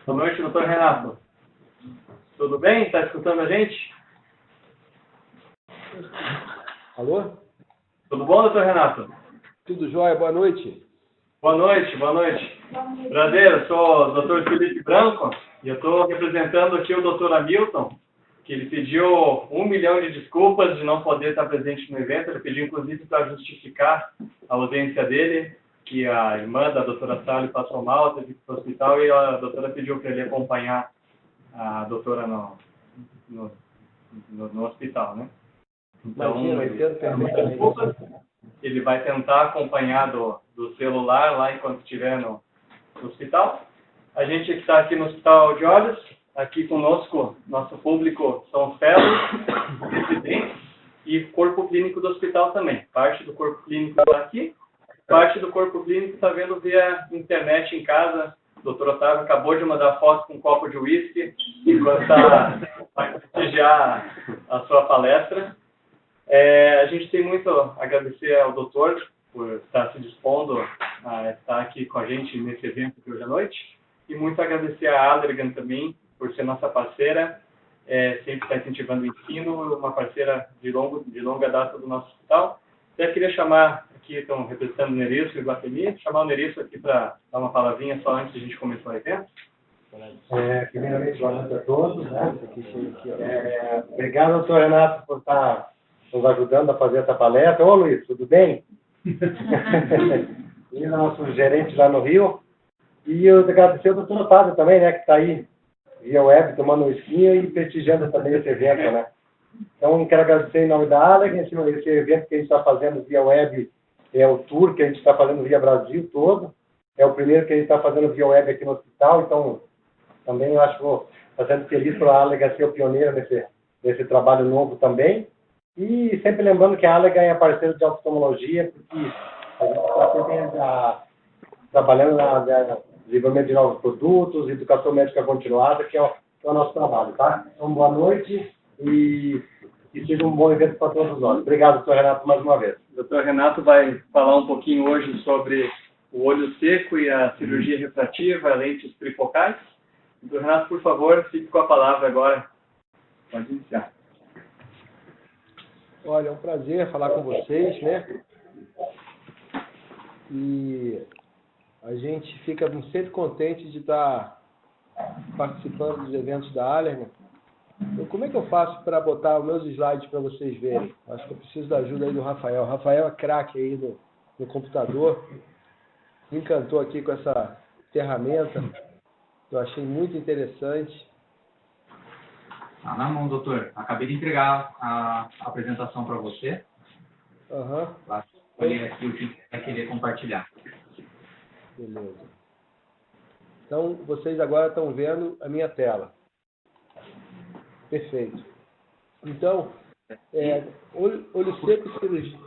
Boa noite, doutor Renato. Tudo bem? Está escutando a gente? Alô? Tudo bom, doutor Renato? Tudo jóia? Boa noite. Boa noite, boa noite. Prazer, eu sou o doutor Felipe Branco e eu estou representando aqui o doutor Hamilton, que ele pediu 1 milhão de desculpas de não poder estar presente no evento. Ele pediu, inclusive, para justificar a ausência dele, que a irmã da doutora Sally passou mal, teve que ir para o hospital e a doutora pediu para ele acompanhar a doutora no hospital, né? Então, Imagina, eu entendo perfeitamente. ele vai tentar acompanhar do celular lá enquanto estiver no hospital. A gente que está aqui no Hospital de Olhos, aqui conosco, nosso público são fellows, residentes e corpo clínico do hospital também. Parte do corpo clínico está aqui, parte do corpo clínico está vendo via internet em casa. O doutor Otávio acabou de mandar foto com um copo de uísque enquanto está para prestigiar a sua palestra. A gente tem muito a agradecer ao doutor por estar se dispondo a estar aqui com a gente nesse evento de hoje à noite. E muito agradecer a Allergan também por ser nossa parceira, sempre está incentivando o ensino, uma parceira de longa data do nosso hospital. Até queria chamar aqui, estão representando o Nerilson e o Guatemi, chamar o Nerilson aqui para dar uma palavrinha só antes de a gente começar o evento. Primeiramente, boa noite a todos. Né? Obrigado, doutor Renato, por estar nos ajudando a fazer essa palestra. Ô, Luiz, tudo bem? E nosso gerente lá no Rio. E eu agradecer ao doutor Otávio também, né, que está aí via web, tomando um esquinho e prestigiando também esse evento, né? Então, quero agradecer em nome da Allergan, esse evento que a gente está fazendo via web, é o tour que a gente está fazendo via Brasil todo. É o primeiro que a gente está fazendo via web aqui no hospital, então também eu acho que vou estar sendo feliz por a Allergan ser o pioneiro nesse trabalho novo também. E sempre lembrando que a Allergan é parceiro de oftalmologia, porque a gente está sempre trabalhando no desenvolvimento de novos produtos, educação médica continuada, que é o nosso trabalho, tá? Então, boa noite e seja um bom evento para todos nós. Obrigado, doutor Renato, mais uma vez. O doutor Renato vai falar um pouquinho hoje sobre o olho seco e a cirurgia refrativa, lentes trifocais. Doutor Renato, por favor, fique com a palavra agora. Pode iniciar. Olha, é um prazer falar com vocês, né? E a gente fica sempre contente de estar participando dos eventos da Allergan. Então, como é que eu faço para botar os meus slides para vocês verem? Acho que eu preciso da ajuda aí do Rafael. O Rafael é craque aí no computador. Me encantou aqui com essa ferramenta. Eu achei muito interessante. Tá na mão, doutor. Acabei de entregar a apresentação para você. Aham. Vai escolher aqui o que vai querer compartilhar. Beleza. Então, vocês agora estão vendo a minha tela. Perfeito. Então, olho seco e cirurgia.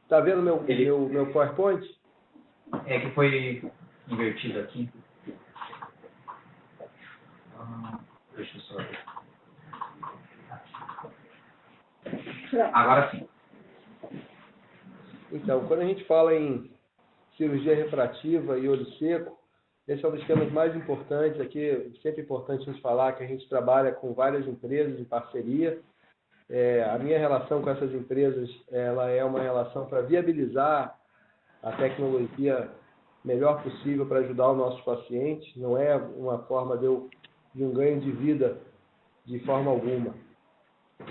Está vendo meu PowerPoint? É que foi invertido aqui. Deixa eu só ver. Agora sim. Então, quando a gente fala em cirurgia refrativa e olho seco, esse é um dos temas mais importantes aqui. Sempre importante a gente falar que a gente trabalha com várias empresas em parceria. A minha relação com essas empresas, ela é uma relação para viabilizar a tecnologia melhor possível para ajudar os nossos pacientes. Não é uma forma de um ganho de vida de forma alguma.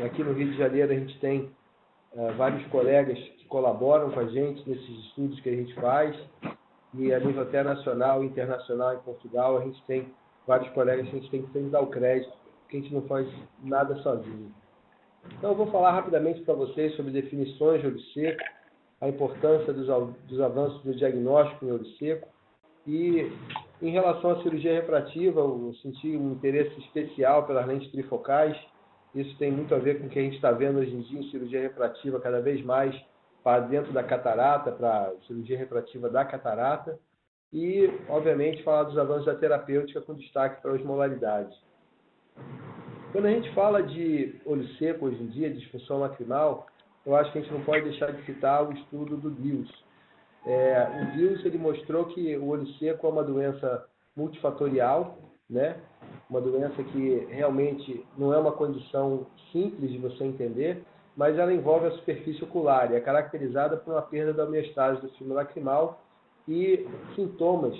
Aqui no Rio de Janeiro a gente tem vários colegas que colaboram com a gente nesses estudos que a gente faz, e a nível até nacional e internacional em Portugal a gente tem vários colegas que a gente tem que sempre dar o crédito, porque a gente não faz nada sozinho. Então eu vou falar rapidamente para vocês sobre definições de olho seco, a importância dos avanços do diagnóstico em olho seco, e em relação à cirurgia refrativa eu senti um interesse especial pelas lentes trifocais. Isso tem muito a ver com o que a gente está vendo hoje em dia em cirurgia refrativa, cada vez mais para dentro da catarata, para cirurgia refrativa da catarata. E, obviamente, falar dos avanços da terapêutica com destaque para as modalidades. Quando a gente fala de olho seco hoje em dia, de disfunção lacrimal, eu acho que a gente não pode deixar de citar o estudo do Diels. O Diels ele mostrou que o olho seco é uma doença multifatorial, né? Uma doença que realmente não é uma condição simples de você entender, mas ela envolve a superfície ocular e é caracterizada por uma perda da homeostase do filme lacrimal e sintomas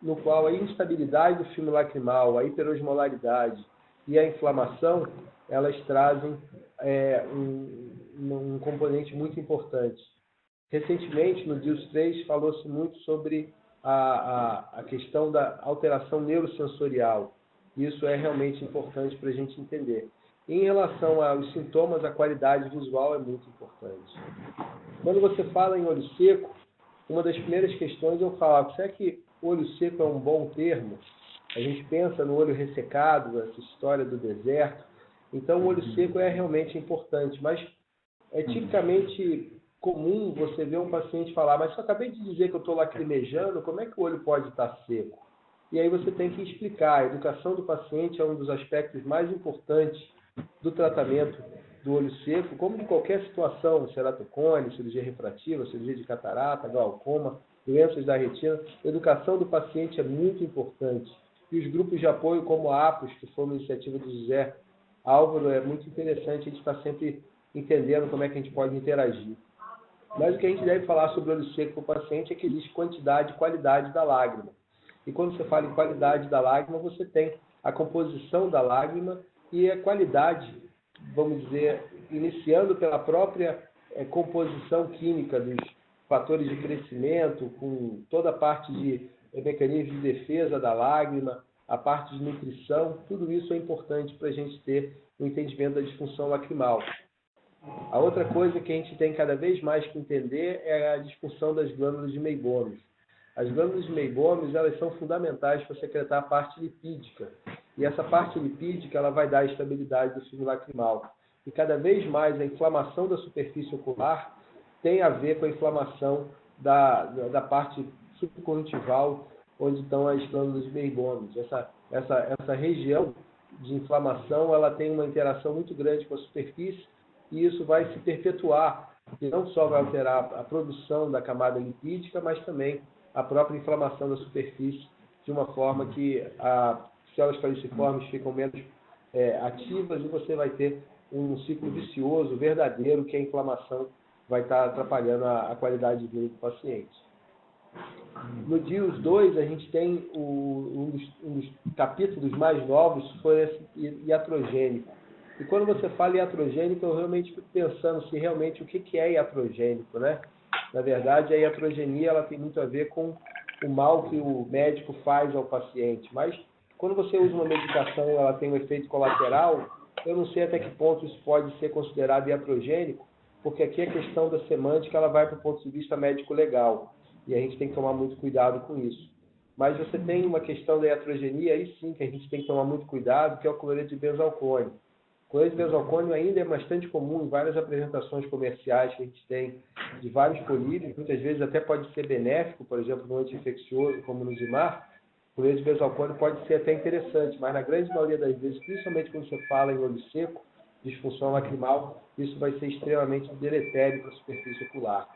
no qual a instabilidade do filme lacrimal, a hiperosmolaridade e a inflamação, elas trazem um componente muito importante. Recentemente, no DIUS 3, falou-se muito sobre a questão da alteração neurosensorial. Isso é realmente importante para a gente entender. Em relação aos sintomas, a qualidade visual é muito importante. Quando você fala em olho seco, uma das primeiras questões eu falo, será que olho seco é um bom termo? A gente pensa no olho ressecado, essa história do deserto. Então, o olho seco é realmente importante, mas é tipicamente comum você ver um paciente falar, mas se eu acabei de dizer que eu estou lacrimejando, como é que o olho pode estar seco? E aí você tem que explicar. A educação do paciente é um dos aspectos mais importantes do tratamento do olho seco, como de qualquer situação, ceratocone, cirurgia refrativa, cirurgia de catarata, glaucoma, doenças da retina. A educação do paciente é muito importante. E os grupos de apoio como a APOS, que foi uma iniciativa do José Álvaro, é muito interessante a gente estar sempre entendendo como é que a gente pode interagir. Mas o que a gente deve falar sobre o olho seco para o paciente é que existe quantidade e qualidade da lágrima. E quando você fala em qualidade da lágrima, você tem a composição da lágrima e a qualidade, vamos dizer, iniciando pela própria composição química dos fatores de crescimento, com toda a parte de mecanismo de defesa da lágrima, a parte de nutrição, tudo isso é importante para a gente ter o entendimento da disfunção lacrimal. A outra coisa que a gente tem cada vez mais que entender é a disfunção das glândulas de Meibomius. As glândulas de Meibomius, elas são fundamentais para secretar a parte lipídica. E essa parte lipídica, ela vai dar a estabilidade do filme lacrimal. E cada vez mais a inflamação da superfície ocular tem a ver com a inflamação da parte subconjuntival, onde estão as glândulas de Meibomius. Essa região de inflamação, ela tem uma interação muito grande com a superfície, e isso vai se perpetuar, e não só vai alterar a produção da camada lipídica, mas também a própria inflamação da superfície, de uma forma que as células falciformes ficam menos ativas e você vai ter um ciclo vicioso verdadeiro, que a inflamação vai estar atrapalhando a qualidade de vida do paciente. No DIUS 2, a gente tem um dos capítulos mais novos, foi esse iatrogênico. E quando você fala em iatrogênico, eu realmente fico pensando se realmente o que é iatrogênico, né? Na verdade, a iatrogenia ela tem muito a ver com o mal que o médico faz ao paciente. Mas quando você usa uma medicação e ela tem um efeito colateral, eu não sei até que ponto isso pode ser considerado iatrogênico, porque aqui a questão da semântica ela vai para o ponto de vista médico-legal. E a gente tem que tomar muito cuidado com isso. Mas você tem uma questão da iatrogenia, aí sim que a gente tem que tomar muito cuidado, que é o cloreto de benzalcone. O cloreto de benzalcone ainda é bastante comum em várias apresentações comerciais que a gente tem de vários polímeros, muitas vezes até pode ser benéfico, por exemplo, no anti-infeccioso, como no Zimar. O cloreto de benzalcone pode ser até interessante, mas na grande maioria das vezes, principalmente quando você fala em olho seco, disfunção lacrimal, isso vai ser extremamente deletério para a superfície ocular.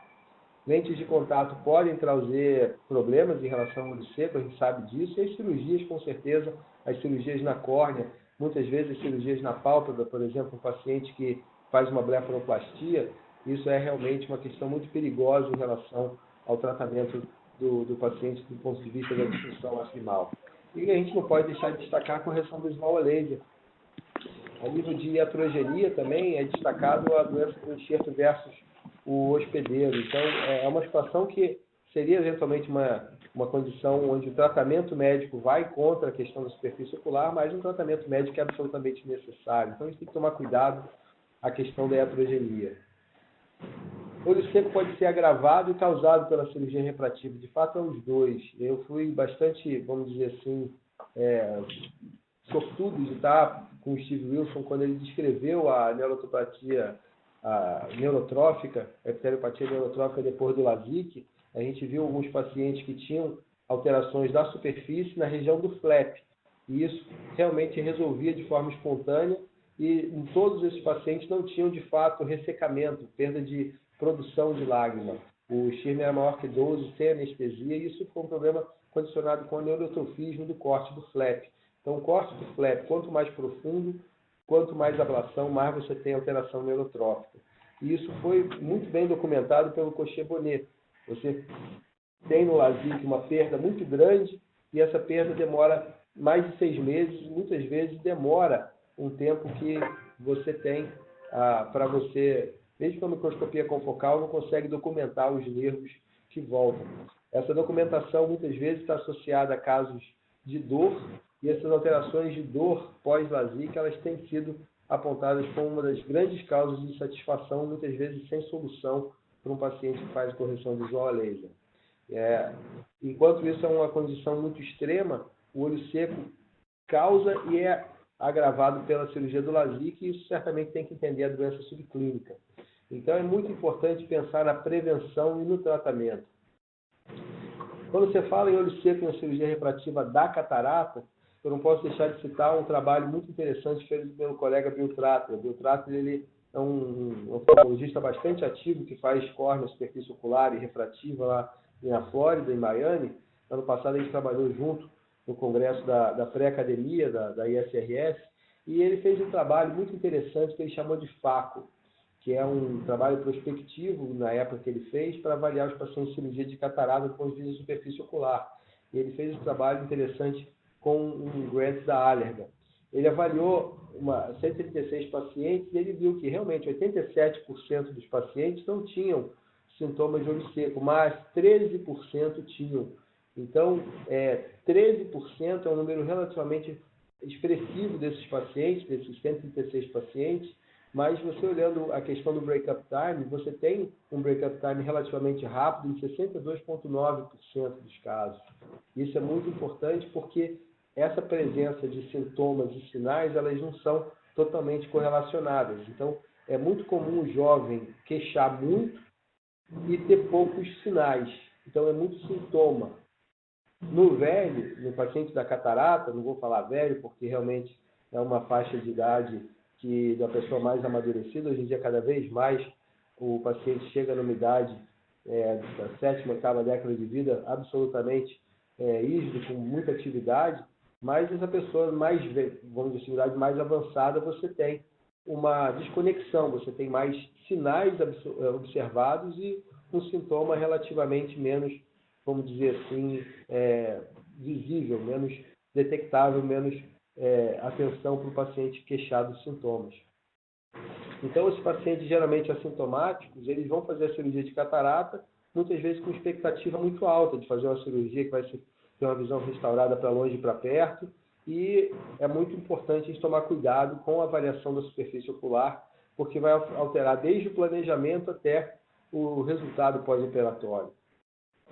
Lentes de contato podem trazer problemas em relação ao olho seco, a gente sabe disso, e as cirurgias, com certeza, as cirurgias na córnea, muitas vezes as cirurgias na pálpebra, por exemplo, um paciente que faz uma blefaroplastia, isso é realmente uma questão muito perigosa em relação ao tratamento do paciente do ponto de vista da disfunção lacrimal. E a gente não pode deixar de destacar a correção do small laser. A nível de iatrogenia também é destacado a doença do enxerto versus o hospedeiro. Então, é uma situação que seria eventualmente uma condição onde o tratamento médico vai contra a questão da superfície ocular, mas um tratamento médico é absolutamente necessário. Então, a gente tem que tomar cuidado a questão da iatrogenia. O olho seco pode ser agravado e causado pela cirurgia refrativa. De fato, é os dois. Eu fui bastante, vamos dizer assim, sortudo de estar com o Steve Wilson quando ele descreveu a neuropatia neurotrófica, a epiteliopatia neurotrófica depois do LASIK. A gente viu alguns pacientes que tinham alterações da superfície na região do flap. E isso realmente resolvia de forma espontânea e em todos esses pacientes não tinham de fato ressecamento, perda de produção de lágrima. O Schirmer era maior que 12, sem anestesia, e isso foi um problema condicionado com o neurotrofismo do corte do flap. Então, o córtex do flap, quanto mais profundo, quanto mais ablação, mais você tem alteração neurotrófica. E isso foi muito bem documentado pelo Cochet-Bonnet. Você tem no LASIK uma perda muito grande e essa perda demora mais de 6 meses, muitas vezes demora um tempo que você tem para você, mesmo com a microscopia confocal, não consegue documentar os nervos que voltam. Essa documentação muitas vezes está associada a casos de dor e essas alterações de dor pós-LASIK, elas têm sido apontadas como uma das grandes causas de insatisfação, muitas vezes sem solução, para um paciente que faz correção visual a laser. Enquanto isso é uma condição muito extrema, o olho seco causa e é agravado pela cirurgia do LASIK, e isso certamente tem que entender a doença subclínica. Então é muito importante pensar na prevenção e no tratamento. Quando você fala em olho seco e na cirurgia refrativa da catarata, eu não posso deixar de citar um trabalho muito interessante feito pelo colega Bill Trattler. Bill Trattler, ele é um oftalmologista bastante ativo que faz córnea, superfície ocular e refrativa lá na Flórida, em Miami. Ano passado a gente trabalhou junto no congresso da pré-academia, da ISRS, e ele fez um trabalho muito interessante que ele chamou de FACO, que é um trabalho prospectivo, na época que ele fez, para avaliar os pacientes de cirurgia de catarata do ponto de vista de superfície ocular. E ele fez um trabalho interessante com um grant da Allergan. Ele avaliou 136 pacientes e ele viu que realmente 87% dos pacientes não tinham sintomas de olho seco, mas 13% tinham. Então, 13% é um número relativamente expressivo desses pacientes, desses 136 pacientes, mas você olhando a questão do break-up time, você tem um break-up time relativamente rápido em 62,9% dos casos. Isso é muito importante porque essa presença de sintomas e sinais, elas não são totalmente correlacionadas. Então, é muito comum o jovem queixar muito e ter poucos sinais. Então, é muito sintoma. No velho, no paciente da catarata, não vou falar velho, porque realmente é uma faixa de idade da pessoa mais amadurecida. Hoje em dia, cada vez mais, o paciente chega numa idade da 7ª, 8ª década de vida absolutamente rígido, com muita atividade, mas essa pessoa mais, vamos dizer, atividade mais avançada, você tem uma desconexão, você tem mais sinais observados e um sintoma relativamente menos, vamos dizer assim, visível, menos detectável, menos atenção para o paciente queixar dos sintomas. Então, os pacientes geralmente assintomáticos, eles vão fazer a cirurgia de catarata, muitas vezes com expectativa muito alta de fazer uma cirurgia que vai ter uma visão restaurada para longe e para perto, e é muito importante a gente tomar cuidado com a avaliação da superfície ocular, porque vai alterar desde o planejamento até o resultado pós-operatório.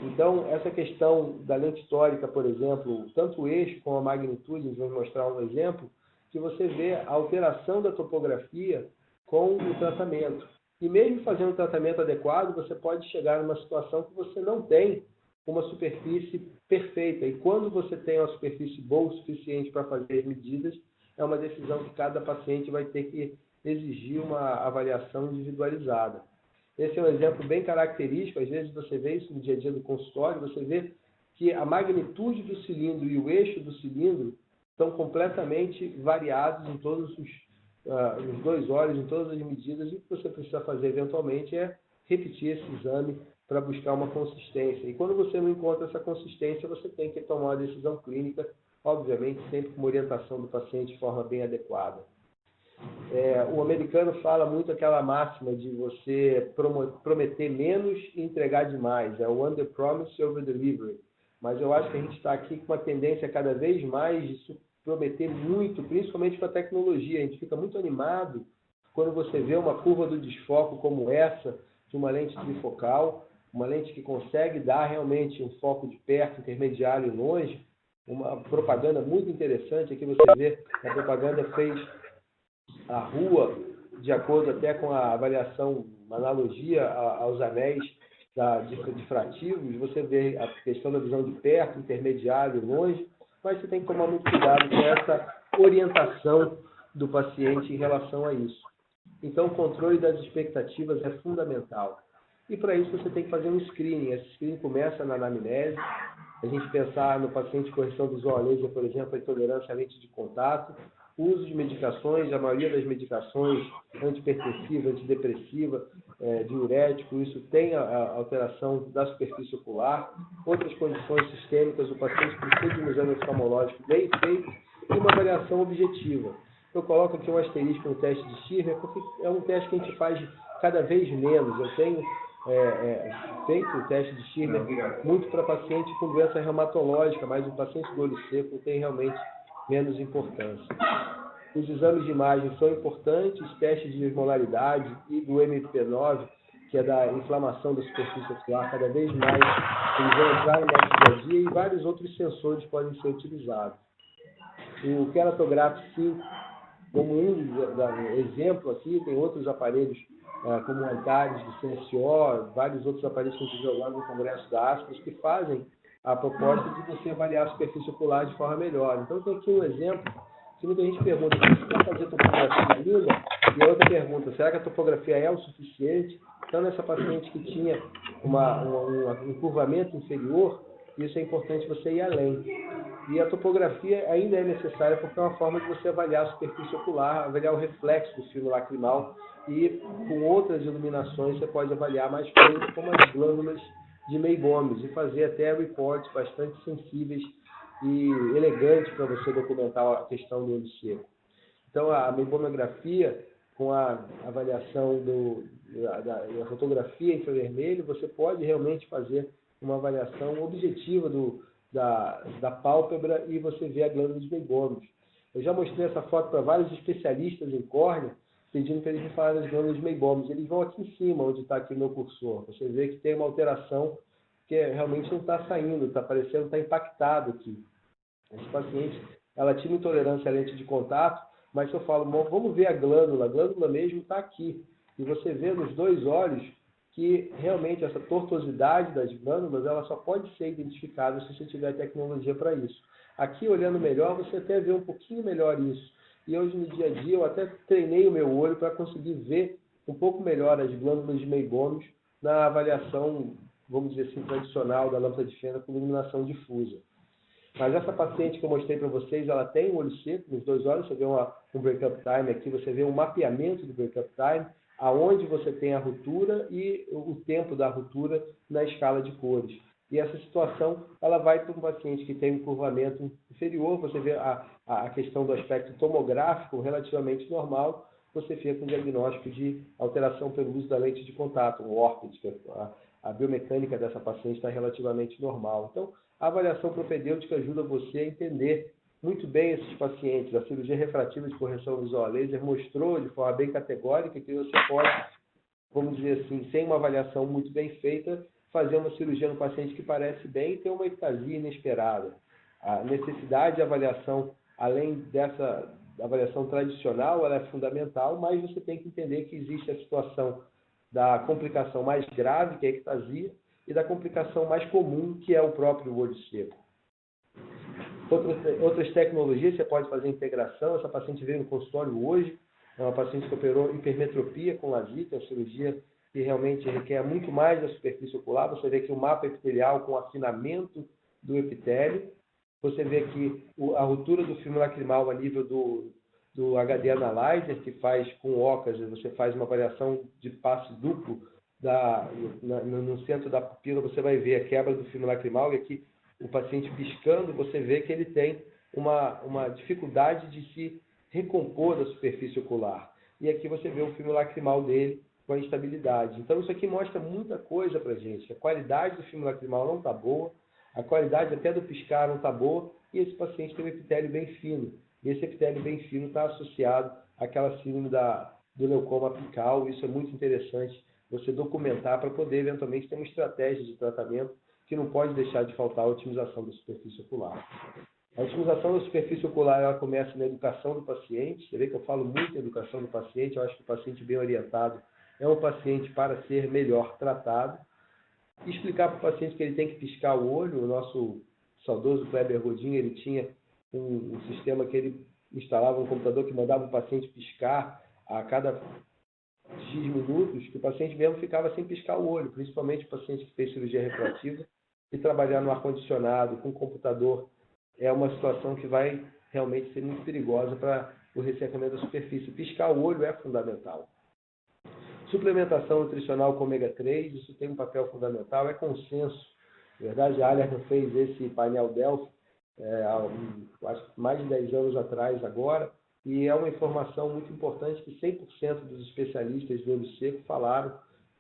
Então, essa questão da lente tórica, por exemplo, tanto o eixo como a magnitude, a gente vai mostrar um exemplo, que você vê a alteração da topografia com o tratamento. E mesmo fazendo o tratamento adequado, você pode chegar numa situação que você não tem uma superfície perfeita. E quando você tem uma superfície boa o suficiente para fazer medidas, é uma decisão que cada paciente vai ter que exigir uma avaliação individualizada. Esse é um exemplo bem característico, às vezes você vê isso no dia a dia do consultório, você vê que a magnitude do cilindro e o eixo do cilindro estão completamente variados em todos nos dois olhos, em todas as medidas, e o que você precisa fazer eventualmente é repetir esse exame para buscar uma consistência. E quando você não encontra essa consistência, você tem que tomar uma decisão clínica, obviamente sempre com uma orientação do paciente de forma bem adequada. O americano fala muito aquela máxima de você prometer menos e entregar demais. É o under promise over delivery. Mas eu acho que a gente está aqui com uma tendência cada vez mais de prometer muito, principalmente com a tecnologia. A gente fica muito animado quando você vê uma curva do desfoco como essa, de uma lente trifocal, uma lente que consegue dar realmente um foco de perto, intermediário e longe. Uma propaganda muito interessante. Aqui você vê, a propaganda fez a rua, de acordo até com a avaliação, uma analogia aos anéis difrativos, você vê a questão da visão de perto, intermediário e longe, mas você tem que tomar muito cuidado com essa orientação do paciente em relação a isso. Então, o controle das expectativas é fundamental. E para isso você tem que fazer um screening. Esse screening começa na anamnese, a gente pensar no paciente com correção visual a laser, por exemplo, a intolerância à lente de contato, o uso de medicações, a maioria das medicações antipertensiva, antidepressiva, diurético, isso tem a alteração da superfície ocular, outras condições sistêmicas, o paciente precisa de um exame oftalmológico bem feito e uma avaliação objetiva. Eu coloco aqui um asterisco no teste de Schirmer, porque é um teste que a gente faz cada vez menos. Eu tenho feito o teste de Schirmer muito para paciente com doença reumatológica, mas o paciente do olho seco tem realmente menos importância. Os exames de imagem são importantes, testes de osmolaridade e do MP9, que é da inflamação da superfície ocular, cada vez mais eles vão entrar no nosso dia a dia e vários outros sensores podem ser utilizados. O Keratograph 5, como exemplo aqui, tem outros aparelhos como o Antares do CSO, vários outros aparelhos que a gente viu lá no Congresso da ASPAS, que fazem a proposta de você avaliar a superfície ocular de forma melhor. Então, tem aqui um exemplo que muita gente pergunta, se quer fazer topografia linda? E a outra pergunta, será que a topografia é o suficiente? Então, nessa paciente que tinha um encurvamento inferior, isso é importante você ir além. E a topografia ainda é necessária porque é uma forma de você avaliar a superfície ocular, avaliar o reflexo do filme lacrimal e com outras iluminações você pode avaliar mais coisas como as glândulas de May-Gomes e fazer até reports bastante sensíveis e elegantes para você documentar a questão do olho seco. Então, a meibomografia, com a avaliação da fotografia infravermelho, você pode realmente fazer uma avaliação objetiva da pálpebra e você vê a glândula de May-Gomes. Eu já mostrei essa foto para vários especialistas em córnea, pedindo para eles me falarem das glândulas de May-Gomes. Eles vão aqui em cima, onde está aqui o meu cursor. Você vê que tem uma alteração que realmente não está saindo, está parecendo, está impactado aqui. Esse paciente, ela tinha intolerância à lente de contato, mas se eu falo, vamos ver a glândula mesmo está aqui. E você vê nos dois olhos que realmente essa tortuosidade das glândulas, ela só pode ser identificada se você tiver tecnologia para isso. Aqui, olhando melhor, você até vê um pouquinho melhor isso. E hoje, no dia a dia, eu até treinei o meu olho para conseguir ver um pouco melhor as glândulas de May-Gomes na avaliação, vamos dizer assim, tradicional da lâmpada de fenda com iluminação difusa. Mas essa paciente que eu mostrei para vocês, ela tem um olho seco nos dois olhos, você vê um break-up time aqui, você vê um mapeamento do break-up time, aonde você tem a ruptura e o tempo da ruptura na escala de cores. E essa situação, ela vai para um paciente que tem um curvamento inferior, você vê a questão do aspecto tomográfico relativamente normal, você fica com diagnóstico de alteração pelo uso da lente de contato, um ORPID, a biomecânica dessa paciente está relativamente normal. Então, a avaliação propedêutica ajuda você a entender muito bem esses pacientes. A cirurgia refrativa de correção visual a laser mostrou de forma bem categórica que você pode, vamos dizer assim, sem uma avaliação muito bem feita, fazer uma cirurgia no paciente que parece bem e ter uma ectasia inesperada. A necessidade de avaliação, além dessa avaliação tradicional, ela é fundamental, mas você tem que entender que existe a situação da complicação mais grave, que é a ectasia, e da complicação mais comum, que é o próprio olho seco. Outras tecnologias, você pode fazer integração. Essa paciente veio no consultório hoje, é uma paciente que operou hipermetropia com LASIK, é uma cirurgia que realmente requer muito mais da superfície ocular. Você vê aqui o mapa epitelial com afinamento do epitélio. Você vê aqui a ruptura do filme lacrimal a nível do HD Analyzer, que faz com OCAS, você faz uma variação de passe duplo no centro da pupila, você vai ver a quebra do filme lacrimal, e aqui o paciente piscando, você vê que ele tem uma dificuldade de se recompor da superfície ocular. E aqui você vê o filme lacrimal dele com a instabilidade. Então isso aqui mostra muita coisa para a gente. A qualidade do filme lacrimal não está boa, a qualidade até do piscar não está boa, e esse paciente tem um epitélio bem fino. E esse epitélio bem fino está associado àquela síndrome do leucoma apical. Isso é muito interessante você documentar para poder, eventualmente, ter uma estratégia de tratamento que não pode deixar de faltar a otimização da superfície ocular. A otimização da superfície ocular, ela começa na educação do paciente. Você vê que eu falo muito em educação do paciente. Eu acho que o paciente bem orientado é um paciente para ser melhor tratado. Explicar para o paciente que ele tem que piscar o olho. O nosso saudoso Kleber Godinho, ele tinha um sistema que ele instalava no computador que mandava o paciente piscar a cada X minutos, que o paciente mesmo ficava sem piscar o olho, principalmente o paciente que fez cirurgia refrativa. e trabalhar no ar-condicionado, com computador, é uma situação que vai realmente ser muito perigosa para o ressecamento da superfície. Piscar o olho é fundamental. Suplementação nutricional com ômega 3, isso tem um papel fundamental, é consenso. Na verdade, a Allergan fez esse painel Delphi, acho que mais de 10 anos atrás agora, e é uma informação muito importante que 100% dos especialistas do olho seco falaram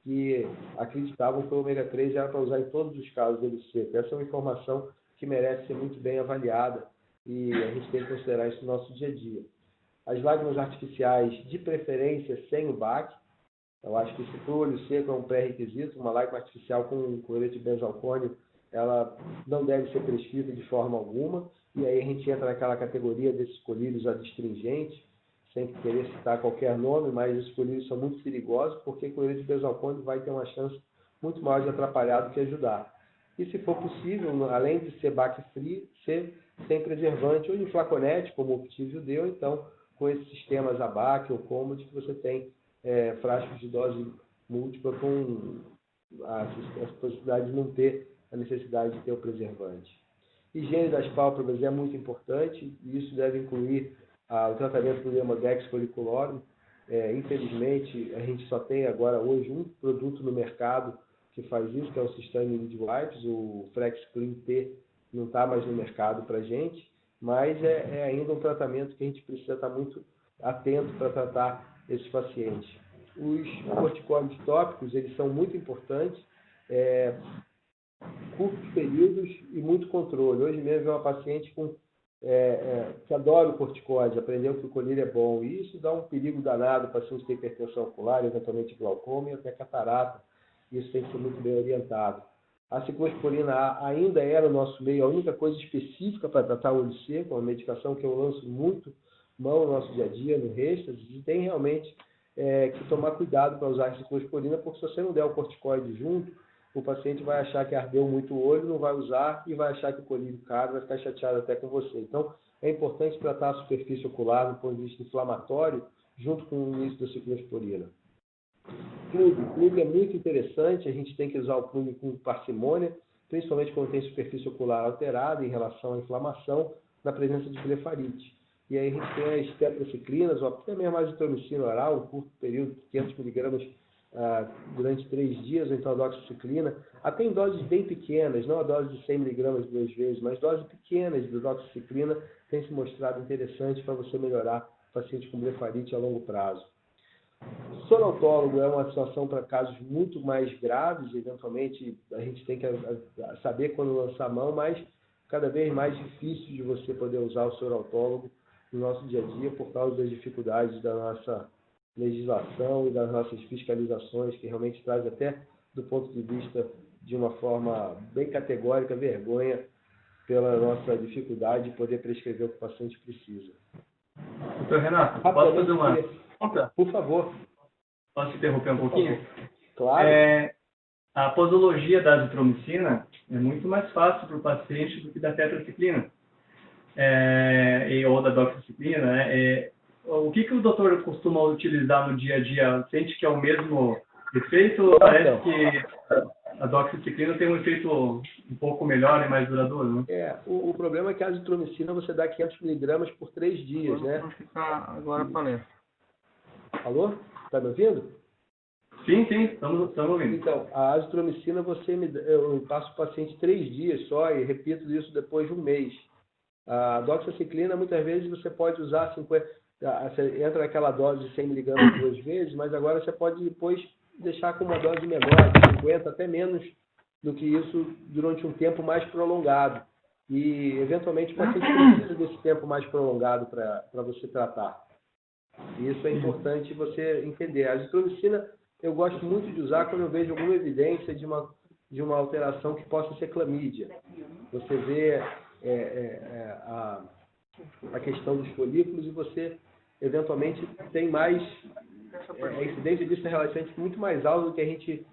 que acreditavam que o ômega 3 era para usar em todos os casos do olho seco. Essa é uma informação que merece ser muito bem avaliada e a gente tem que considerar isso no nosso dia a dia. As lágrimas artificiais, de preferência, sem o BAC. Eu acho que isso para o olho seco é um pré-requisito. Uma lágrima artificial com cloreto de benzalcônio, ela não deve ser prescrita de forma alguma. E aí a gente entra naquela categoria desses colírios adstringentes, sem querer citar qualquer nome, mas esses colírios são muito perigosos, porque cloreto de benzalcônio vai ter uma chance muito maior de atrapalhar do que ajudar. E se for possível, além de ser BAC free, ser sem preservante, ou em flaconete, como o Optívio deu, então com esses sistemas ABAC ou Comod, que você tem frascos de dose múltipla com a possibilidade de não ter a necessidade de ter o preservante. Higiene das pálpebras é muito importante, e isso deve incluir o tratamento do Demodex folliculorum. Infelizmente, a gente só tem agora hoje um produto no mercado que faz isso, que é o Systane Lid Wipes, o Flex Clean T não está mais no mercado para a gente, mas é ainda um tratamento que a gente precisa estar muito atento para tratar esses pacientes. Os corticoides tópicos, eles são muito importantes, curtos períodos e muito controle. Hoje mesmo é uma paciente que adora o corticoide, aprendeu que o colírio é bom, e isso dá um perigo danado para pacientes que têm hipertensão ocular, eventualmente glaucoma e até catarata. Isso tem que ser muito bem orientado. A ciclosporina ainda era, no nosso meio, a única coisa específica para tratar o olho seco, uma medicação que eu lanço muito mão no nosso dia a dia, no Rêxtasis, e tem realmente que tomar cuidado para usar a ciclosporina, porque se você não der o corticoide junto, o paciente vai achar que ardeu muito o olho, não vai usar e vai achar que o colírio caro, vai ficar chateado até com você. Então, é importante tratar a superfície ocular do ponto de vista inflamatório, junto com o início da ciclosporina. Plug é muito interessante, a gente tem que usar o plug com parcimônia, principalmente quando tem superfície ocular alterada em relação à inflamação, na presença de blefarite. E aí a gente tem as tetraciclinas, ou até mesmo a azitromicina oral, um curto período, 500 mg durante 3 dias, ou então a doxiciclina, até em doses bem pequenas, não a dose de 100 mg 2 vezes, mas doses pequenas de doxiciclina tem se mostrado interessante para você melhorar pacientes com blefarite a longo prazo. Sonoautólogo é uma situação para casos muito mais graves, eventualmente a gente tem que saber quando lançar a mão, mas cada vez mais difícil de você poder usar o sonoautólogo no nosso dia a dia por causa das dificuldades da nossa legislação e das nossas fiscalizações, que realmente traz até do ponto de vista de uma forma bem categórica vergonha pela nossa dificuldade de poder prescrever o que o paciente precisa. Doutor Renato, posso fazer uma... Por favor. Posso interromper um pouquinho? Claro. A posologia da azitromicina é muito mais fácil para o paciente do que da tetraciclina, ou da doxiciclina, né? O que o doutor costuma utilizar no dia a dia? Sente que é o mesmo efeito? Parece que a doxiciclina tem um efeito um pouco melhor e mais duradouro, né? O problema é que a azitromicina você dá 500 mg por 3 dias, né? Vou ficar agora falando. Alô? Está me ouvindo? Sim, estamos ouvindo. Então, a azitromicina eu passo o paciente 3 dias só e repito isso depois de um mês. A doxiciclina, muitas vezes, você pode usar 50... Você entra naquela dose de 100 mg 2 vezes, mas agora você pode depois deixar com uma dose menor, de 50, até menos do que isso, durante um tempo mais prolongado. E, eventualmente, o paciente precisa desse tempo mais prolongado para você tratar. E isso é importante você entender. A azitromicina eu gosto muito de usar quando eu vejo alguma evidência de uma alteração que possa ser clamídia. Você vê a questão dos folículos e você, eventualmente, tem mais... a incidência disso é relativamente muito mais alta do que a gente,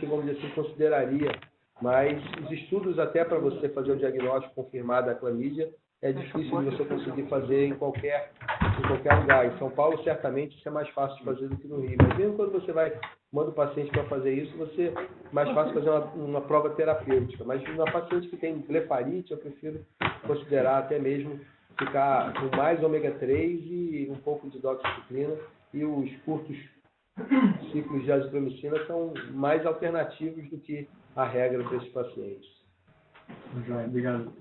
vamos dizer assim, consideraria. Mas os estudos até para você fazer o diagnóstico confirmado da clamídia é difícil de você conseguir fazer em qualquer lugar. Em São Paulo, certamente, isso é mais fácil de fazer do que no Rio. Mas mesmo quando você manda o paciente para fazer isso, é mais fácil fazer uma prova terapêutica. Mas na paciente que tem blefarite, eu prefiro considerar até mesmo ficar com mais ômega 3 e um pouco de doxiciclina, e os curtos ciclos de azitromicina são mais alternativos do que a regra para esses pacientes. Joia, obrigado.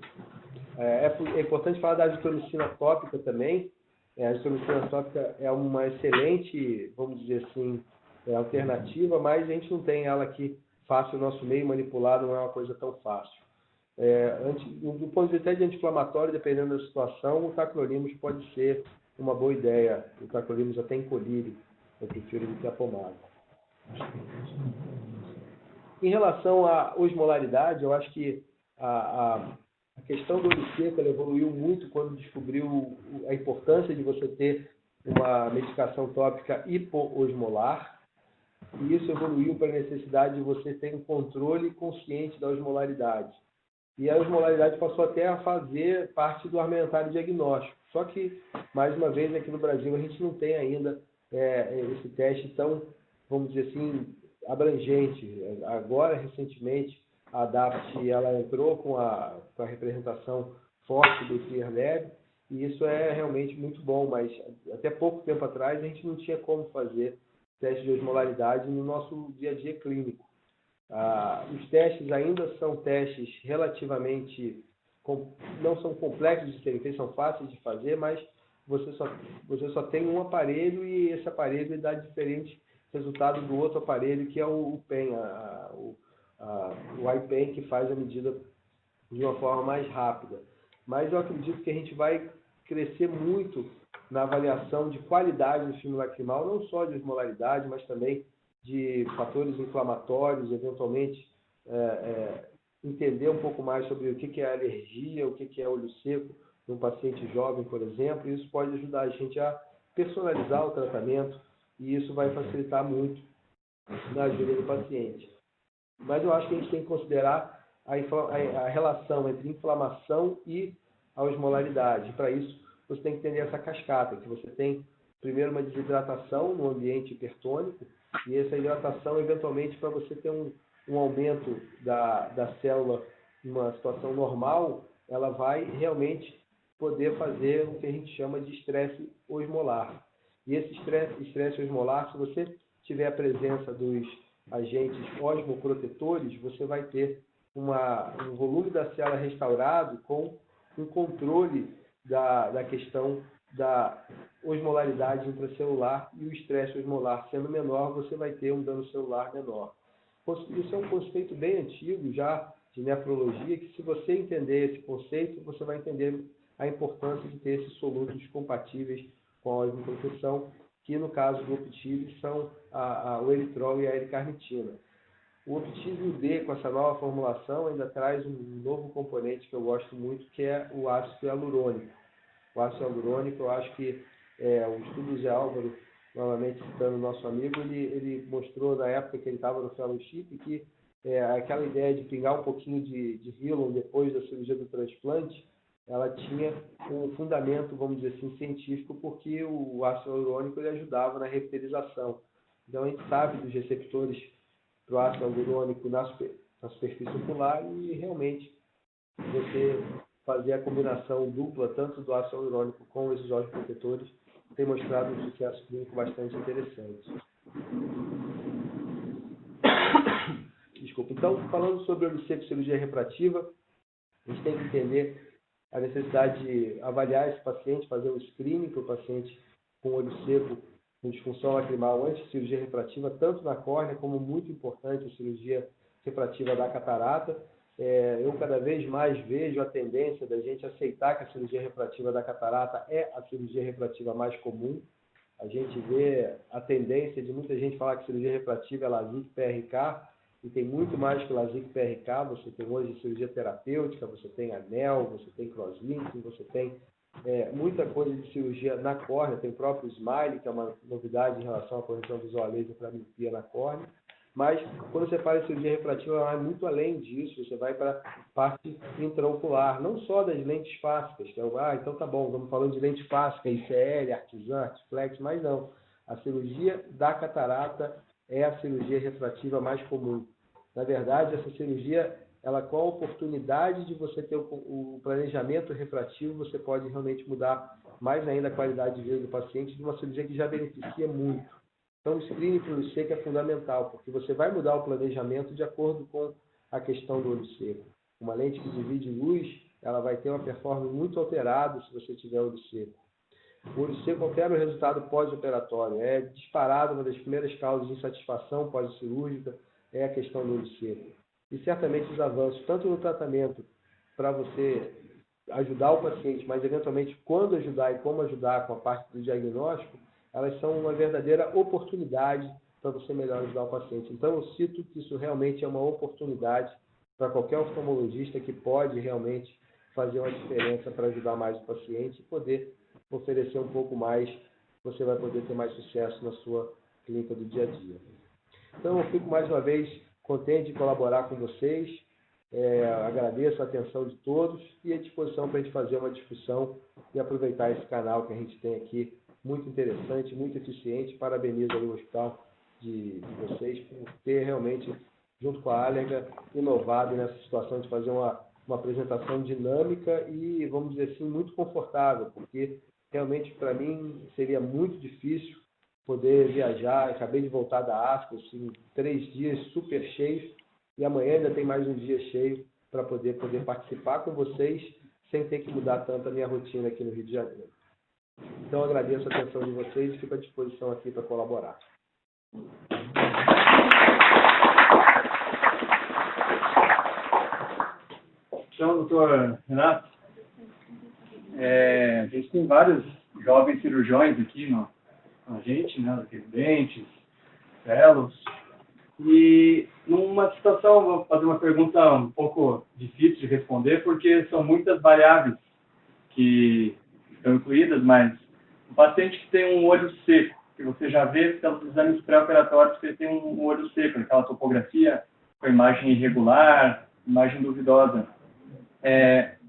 É importante falar da azitromicina tópica também. A azitromicina tópica é uma excelente, vamos dizer assim, alternativa, mas a gente não tem ela aqui fácil, o nosso meio manipulado não é uma coisa tão fácil. Do ponto de vista de anti-inflamatório, dependendo da situação, o tacrolimus pode ser uma boa ideia. O tacrolimus até em colírio, eu prefiro do que a pomada. Em relação à osmolaridade, eu acho que a questão do olho seco ela evoluiu muito quando descobriu a importância de você ter uma medicação tópica hipoosmolar, e isso evoluiu para a necessidade de você ter um controle consciente da osmolaridade. E a osmolaridade passou até a fazer parte do armamentário diagnóstico. Só que, mais uma vez, aqui no Brasil, a gente não tem ainda esse teste tão, vamos dizer assim, abrangente. Agora, recentemente, a ADAPT ela entrou com a representação forte do Clear Lab, e isso é realmente muito bom, mas até pouco tempo atrás a gente não tinha como fazer teste de osmolaridade no nosso dia a dia clínico. Os testes ainda são testes relativamente, não são complexos de serem feitos, são fáceis de fazer, mas você só tem um aparelho e esse aparelho dá diferente resultado do outro aparelho, que é o PEN, o iPen, que faz a medida de uma forma mais rápida. Mas eu acredito que a gente vai crescer muito na avaliação de qualidade do filme lacrimal, não só de osmolaridade, mas também de fatores inflamatórios, eventualmente entender um pouco mais sobre o que é alergia, o que é olho seco num paciente jovem, por exemplo. Isso pode ajudar a gente a personalizar o tratamento e isso vai facilitar muito na ajuda do paciente. Mas eu acho que a gente tem que considerar a relação entre inflamação e a osmolaridade. Para isso, você tem que entender essa cascata, que você tem primeiro uma desidratação no ambiente hipertônico, e essa hidratação, eventualmente, para você ter um aumento da célula em uma situação normal, ela vai realmente poder fazer o que a gente chama de estresse osmolar. E esse estresse osmolar, se você tiver a presença dos agentes osmoprotetores, você vai ter um volume da célula restaurado com um controle da questão da osmolaridade intracelular, e o estresse osmolar sendo menor, você vai ter um dano celular menor. Isso é um conceito bem antigo já de nefrologia, que se você entender esse conceito, você vai entender a importância de ter esses solutos compatíveis com a osmoproteção, que no caso do Optiv são o eritrol e a L-carnitina. O Optiv D, com essa nova formulação, ainda traz um novo componente que eu gosto muito, que é o ácido hialurônico. O ácido hialurônico, eu acho que o estudo do Zé Álvaro, novamente citando o nosso amigo, ele mostrou na época que ele estava no fellowship que aquela ideia de pingar um pouquinho de Hilon depois da cirurgia do transplante, ela tinha um fundamento, vamos dizer assim, científico, porque o ácido hialurônico ele ajudava na repterização. Então a gente sabe dos receptores para o ácido hialurônico na superfície ocular, e realmente você fazer a combinação dupla, tanto do ácido hialurônico com esses osmoprotetores, tem mostrado um sucesso clínico bastante interessante. Desculpa. Então, falando sobre olho seco e cirurgia refrativa, a gente tem que entender a necessidade de avaliar esse paciente, fazer um screening para o paciente com olho seco, com disfunção lacrimal antes de cirurgia refrativa, tanto na córnea como, muito importante, a cirurgia refrativa da catarata. Eu cada vez mais vejo a tendência da gente aceitar que a cirurgia refrativa da catarata é a cirurgia refrativa mais comum. A gente vê a tendência de muita gente falar que cirurgia refrativa é LASIK-PRK, e tem muito mais que LASIK-PRK. Você tem hoje cirurgia terapêutica, você tem anel, você tem crosslinking, você tem muita coisa de cirurgia na córnea. Tem o próprio Smile, que é uma novidade em relação à correção visual laser para miopia na córnea. Mas quando você fala em cirurgia refrativa, ela vai muito além disso, você vai para a parte intraocular, não só das lentes fásicas, que então tá bom, estamos falando de lente fástica, ICL, Artisan, Artiflex, mas não. A cirurgia da catarata é a cirurgia refrativa mais comum. Na verdade, essa cirurgia, ela com a oportunidade de você ter o planejamento refrativo, você pode realmente mudar mais ainda a qualidade de vida do paciente de uma cirurgia que já beneficia muito. Então, o screening para o olho seco é fundamental, porque você vai mudar o planejamento de acordo com a questão do olho seco. Uma lente que divide luz, ela vai ter uma performance muito alterada se você tiver olho seco. O olho seco altera o resultado pós-operatório. É disparado uma das primeiras causas de insatisfação pós-cirúrgica, é a questão do olho seco. E certamente os avanços, tanto no tratamento para você ajudar o paciente, mas eventualmente quando ajudar e como ajudar com a parte do diagnóstico, elas são uma verdadeira oportunidade para você melhor ajudar o paciente. Então, eu cito que isso realmente é uma oportunidade para qualquer oftalmologista que pode realmente fazer uma diferença para ajudar mais o paciente e poder oferecer um pouco mais, você vai poder ter mais sucesso na sua clínica do dia a dia. Então, eu fico mais uma vez contente de colaborar com vocês, agradeço a atenção de todos e à disposição para a gente fazer uma discussão e aproveitar esse canal que a gente tem aqui, muito interessante, muito eficiente. Parabenizo aí o hospital de vocês por ter realmente, junto com a Allerga, inovado nessa situação de fazer uma apresentação dinâmica e, vamos dizer assim, muito confortável, porque realmente para mim seria muito difícil poder viajar. Acabei de voltar da África, assim, 3 dias super cheios, e amanhã ainda tem mais um dia cheio para poder participar com vocês sem ter que mudar tanto a minha rotina aqui no Rio de Janeiro. Então, agradeço a atenção de vocês e fico à disposição aqui para colaborar. Então, doutor Renato, a gente tem vários jovens cirurgiões aqui com a gente, né, os residentes, fellows, e numa situação, vou fazer uma pergunta um pouco difícil de responder, porque são muitas variáveis que estão incluídas, mas o paciente que tem um olho seco, que você já vê pelos exames pré-operatórios que ele tem um olho seco, aquela topografia com imagem irregular, imagem duvidosa.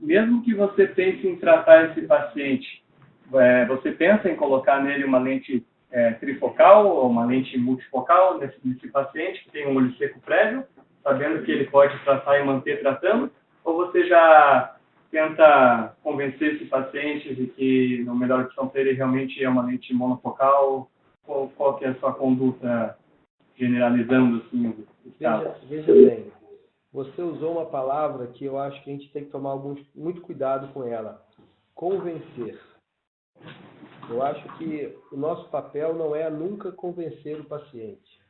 Mesmo que você pense em tratar esse paciente, você pensa em colocar nele uma lente trifocal ou uma lente multifocal nesse paciente que tem um olho seco prévio, sabendo que ele pode tratar e manter tratando, ou você já tenta convencer esse paciente de que a melhor opção para ele realmente é uma lente monofocal? Qual que é a sua conduta, generalizando assim os casos? Veja bem, você usou uma palavra que eu acho que a gente tem que tomar muito cuidado com ela: convencer. Eu acho que o nosso papel não é nunca convencer o paciente,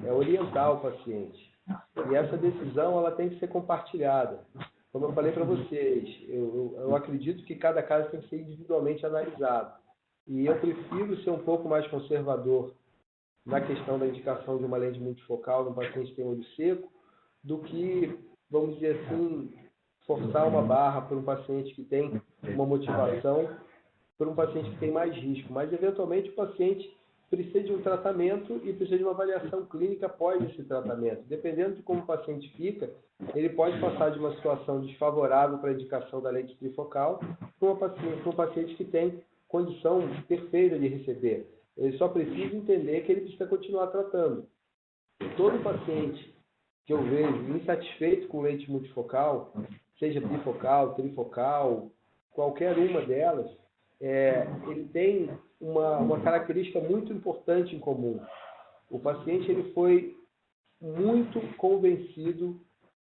é orientar o paciente. E essa decisão ela tem que ser compartilhada. Como eu falei para vocês, eu acredito que cada caso tem que ser individualmente analisado. E eu prefiro ser um pouco mais conservador na questão da indicação de uma lente multifocal no paciente que tem olho seco, do que, vamos dizer assim, forçar uma barra para um paciente que tem uma motivação, para um paciente que tem mais risco. Mas, eventualmente, o paciente precisa de um tratamento e precisa de uma avaliação clínica após esse tratamento. Dependendo de como o paciente fica, ele pode passar de uma situação desfavorável para a indicação da lente trifocal para um paciente que tem condição perfeita de receber. Ele só precisa entender que ele precisa continuar tratando. Todo paciente que eu vejo insatisfeito com lente multifocal, seja bifocal, trifocal, qualquer uma delas, ele tem uma característica muito importante em comum. O paciente ele foi muito convencido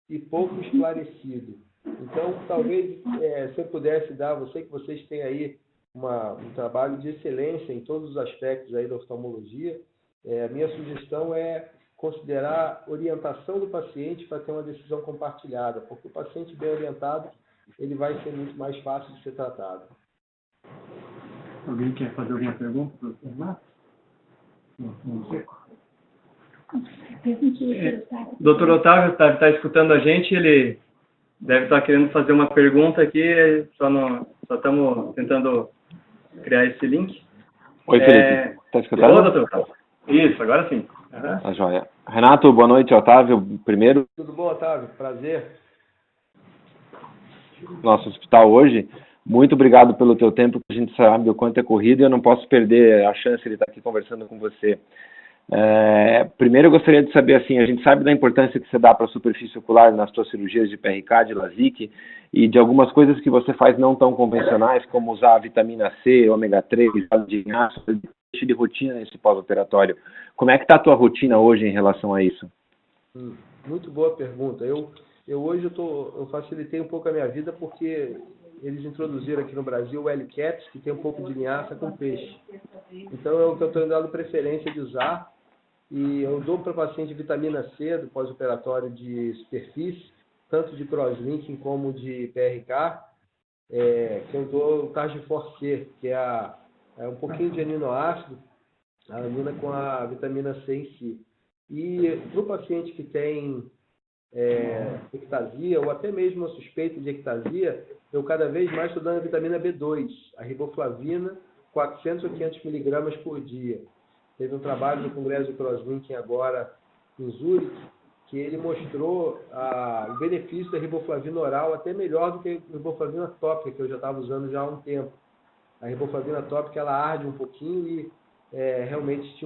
e pouco esclarecido. Então, talvez, se eu pudesse dar, que vocês têm aí um trabalho de excelência em todos os aspectos aí da oftalmologia, a minha sugestão é considerar a orientação do paciente para ter uma decisão compartilhada, porque o paciente bem orientado, ele vai ser muito mais fácil de ser tratado. Alguém quer fazer alguma pergunta para o Renato? O doutor Otávio está escutando a gente, ele deve estar querendo fazer uma pergunta aqui, só estamos tentando criar esse link. Oi, Felipe, está escutando? Oi, doutor. Isso, agora sim. Tá joia. Renato, boa noite, Otávio. Primeiro, Tudo bom, Otávio? Prazer. nosso hospital hoje. Muito obrigado pelo teu tempo, que a gente sabe o quanto é corrido e eu não posso perder a chance de estar aqui conversando com você. Primeiro eu gostaria de saber, assim, a gente sabe da importância que você dá para a superfície ocular nas suas cirurgias de PRK, de LASIK, e de algumas coisas que você faz não tão convencionais, como usar a vitamina C, ômega 3, óleo de linhaça, de rotina nesse pós-operatório. Como é que está a tua rotina hoje em relação a isso? Muito boa pergunta. Eu hoje eu facilitei um pouco a minha vida porque eles introduziram aqui no Brasil o L-Caps, que tem um pouco de linhaça com peixe. Então é o que eu estou dando preferência de usar. E eu dou para o paciente vitamina C do pós-operatório de superfície, tanto de crosslinking como de PRK, que eu dou o Targifor C, que é um pouquinho de aminoácido, a amina com a vitamina C em si. E para o paciente que tem ectasia, ou até mesmo a suspeita de ectasia, eu cada vez mais estou dando a vitamina B2, a riboflavina, 400 ou 500 miligramas por dia. Teve um trabalho no Congresso de Crosslinking agora em Zurique, que ele mostrou o benefício da riboflavina oral até melhor do que a riboflavina tópica, que eu já estava usando já há um tempo. A riboflavina tópica ela arde um pouquinho e realmente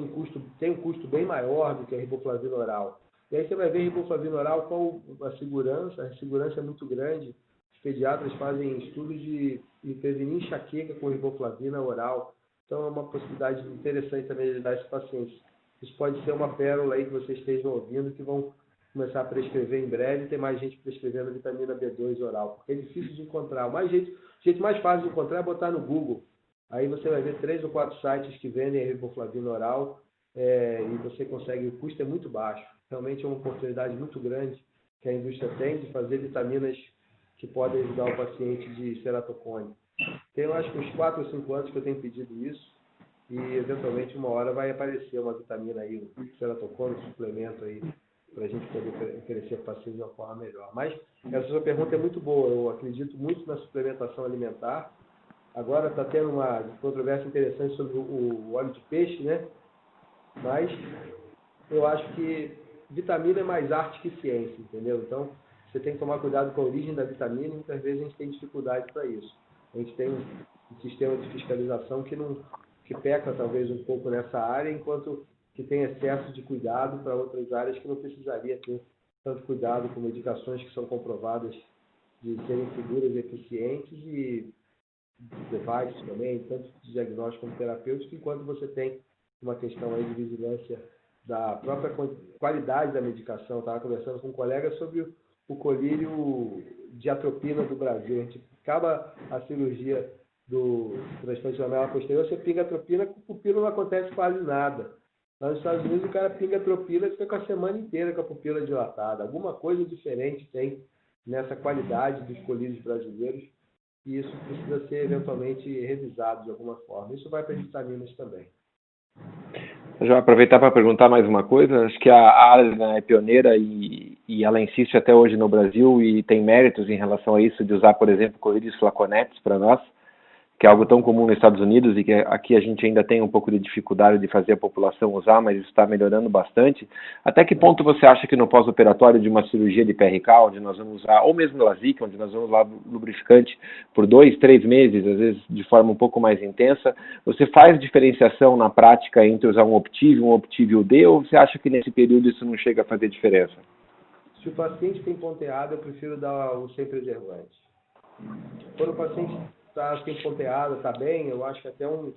tem um custo bem maior do que a riboflavina oral. E aí você vai ver a riboflavina oral com a segurança é muito grande. Os pediatras fazem estudos de prevenir enxaqueca com riboflavina oral. Então é uma possibilidade interessante também de ajudar esses pacientes. Isso pode ser uma pérola aí que vocês estejam ouvindo, que vão começar a prescrever em breve, e tem mais gente prescrevendo vitamina B2 oral, porque é difícil de encontrar. O jeito mais fácil de encontrar é botar no Google. Aí você vai ver 3 ou 4 sites que vendem a riboflavina oral e você consegue, o custo é muito baixo. Realmente é uma oportunidade muito grande que a indústria tem de fazer vitaminas que podem ajudar o paciente de ceratocone. Tem, eu acho que uns 4 ou 5 anos que eu tenho pedido isso e, eventualmente, uma hora vai aparecer uma vitamina aí, um ceratocone, um suplemento aí, para a gente poder oferecer para o paciente de uma forma melhor. Mas essa sua pergunta é muito boa. Eu acredito muito na suplementação alimentar. Agora está tendo uma controvérsia interessante sobre o óleo de peixe, né? Mas eu acho que vitamina é mais arte que ciência, entendeu? Então, você tem que tomar cuidado com a origem da vitamina e muitas vezes a gente tem dificuldade para isso. A gente tem um sistema de fiscalização que peca talvez um pouco nessa área, enquanto que tem excesso de cuidado para outras áreas que não precisaria ter tanto cuidado com medicações que são comprovadas de serem seguras e eficientes e devices também, tanto de diagnóstico como terapêutico, enquanto você tem uma questão aí de vigilância da própria qualidade da medicação. Eu estava conversando com um colega sobre o colírio de atropina do Brasil. A gente acaba a cirurgia do transplante de lamela posterior, você pinga atropina, com o pupilo não acontece quase nada. Lá nos Estados Unidos o cara pinga atropina e fica com a semana inteira com a pupila dilatada. Alguma coisa diferente tem nessa qualidade dos colírios brasileiros e isso precisa ser eventualmente revisado de alguma forma. Isso vai para as vitaminas também. Eu já vou aproveitar para perguntar mais uma coisa. Acho que a Arena é pioneira e ela insiste até hoje no Brasil e tem méritos em relação a isso, de usar, por exemplo, colírios flaconetes para nós, que é algo tão comum nos Estados Unidos e que aqui a gente ainda tem um pouco de dificuldade de fazer a população usar, mas isso está melhorando bastante. Até que ponto você acha que no pós-operatório de uma cirurgia de PRK, onde nós vamos usar, ou mesmo LASIK, onde nós vamos usar lubrificante por 2, 3 meses, às vezes de forma um pouco mais intensa, você faz diferenciação na prática entre usar um Optive D, ou você acha que nesse período isso não chega a fazer diferença? Se o paciente tem ponteada, eu prefiro dar o sem preservante. Quando o paciente está sem ponteada, está bem, eu acho que até um